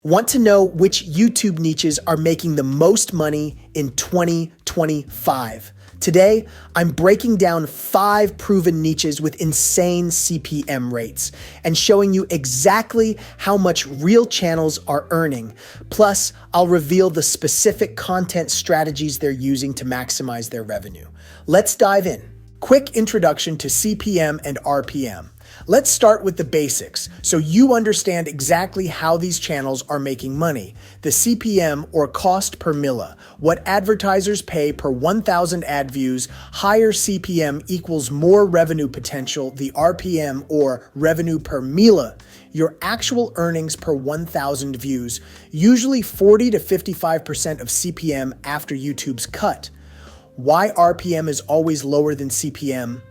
Want to know which YouTube niches are making the most money in 2025? Today, I'm breaking down 5 proven niches with insane CPM rates and showing you exactly how much real channels are earning. Plus, I'll reveal the specific content strategies they're using to maximize their revenue. Let's dive in. Quick introduction to CPM and RPM. Let's start with the basics so you understand exactly how these channels are making money. The CPM, or cost per milla, what advertisers pay per 1,000 ad views. Higher CPM equals more revenue potential. The RPM, or revenue per milla, your actual earnings per 1,000 views, usually 40 to 55% of CPM after YouTube's cut. Why RPM is always lower than CPM?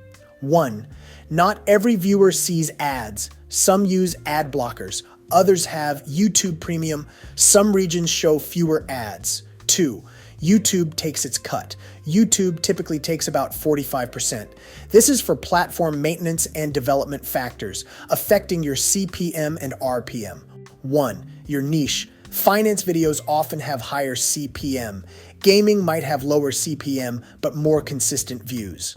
1. Not every viewer sees ads. Some use ad blockers. Others have YouTube Premium. Some regions show fewer ads. 2. YouTube takes its cut. YouTube typically takes about 45%. This is for platform maintenance and development factors, affecting your CPM and RPM. 1. Your niche. Finance videos often have higher CPM. Gaming might have lower CPM, but more consistent views.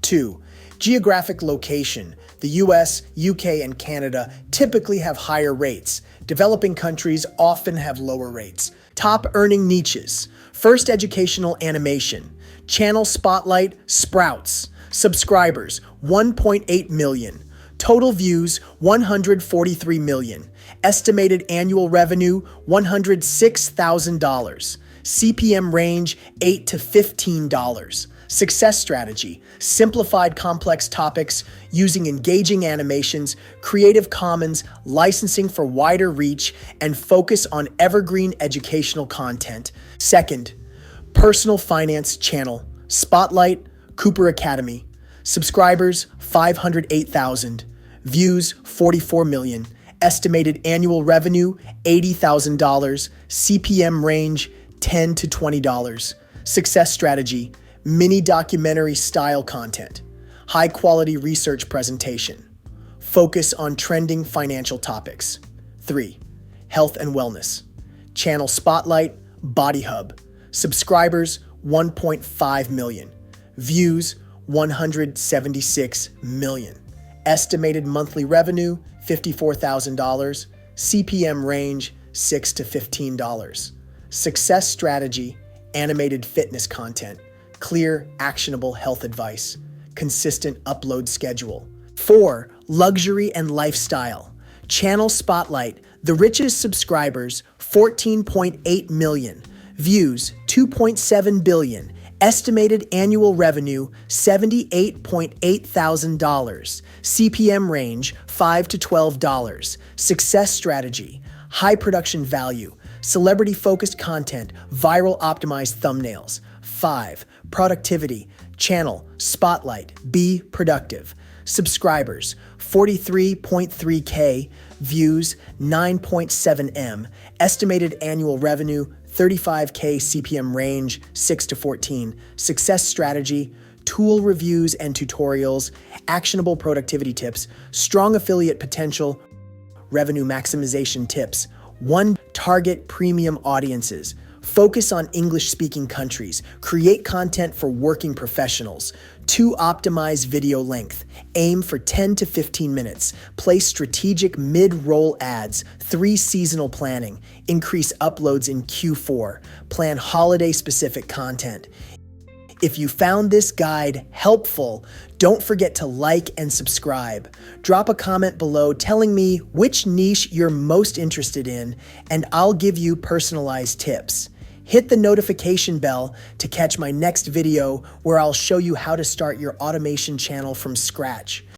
2. Geographic location. The US, UK, and Canada typically have higher rates. Developing countries often have lower rates. Top earning niches. First, educational animation. Channel Spotlight, Sprouts. Subscribers, 1.8 million. Total views, 143 million. Estimated annual revenue, $106,000. CPM range, $8 to $15. Success strategy: simplified complex topics using engaging animations, Creative Commons, licensing for wider reach, and focus on evergreen educational content. Second, personal finance channel, Spotlight, Cooper Academy. Subscribers, 508,000. Views, 44 million. Estimated annual revenue, $80,000. CPM range, $10 to $20. Success strategy: mini documentary style content, high quality research presentation, focus on trending financial topics. 3. Health and wellness. Channel Spotlight, Body Hub. Subscribers, 1.5 million. Views, 176 million. Estimated monthly revenue, $54,000. CPM range, $6 to $15. Success strategy: animated fitness content, clear, actionable health advice, consistent upload schedule. 4. Luxury and lifestyle. Channel Spotlight, the richest subscribers, 14.8 million. Views, 2.7 billion. Estimated annual revenue, $78.8 thousand. CPM range, $5 to $12. Success strategy: high production value, celebrity-focused content, viral optimized thumbnails. 5. Productivity. Channel Spotlight, be productive. Subscribers, 43.3K. Views, 9.7 M. Estimated annual revenue, $35K. CPM range, 6 to 14. Success strategy: tool reviews and tutorials, actionable productivity tips, strong affiliate potential, revenue maximization tips. 1. Target premium audiences. Focus on English-speaking countries. Create content for working professionals. 2. Optimize video length. Aim for 10 to 15 minutes. Place strategic mid-roll ads. 3. Seasonal planning. Increase uploads in Q4. Plan holiday-specific content. If you found this guide helpful, don't forget to like and subscribe. Drop a comment below telling me which niche you're most interested in, and I'll give you personalized tips. Hit the notification bell to catch my next video where I'll show you how to start your automation channel from scratch.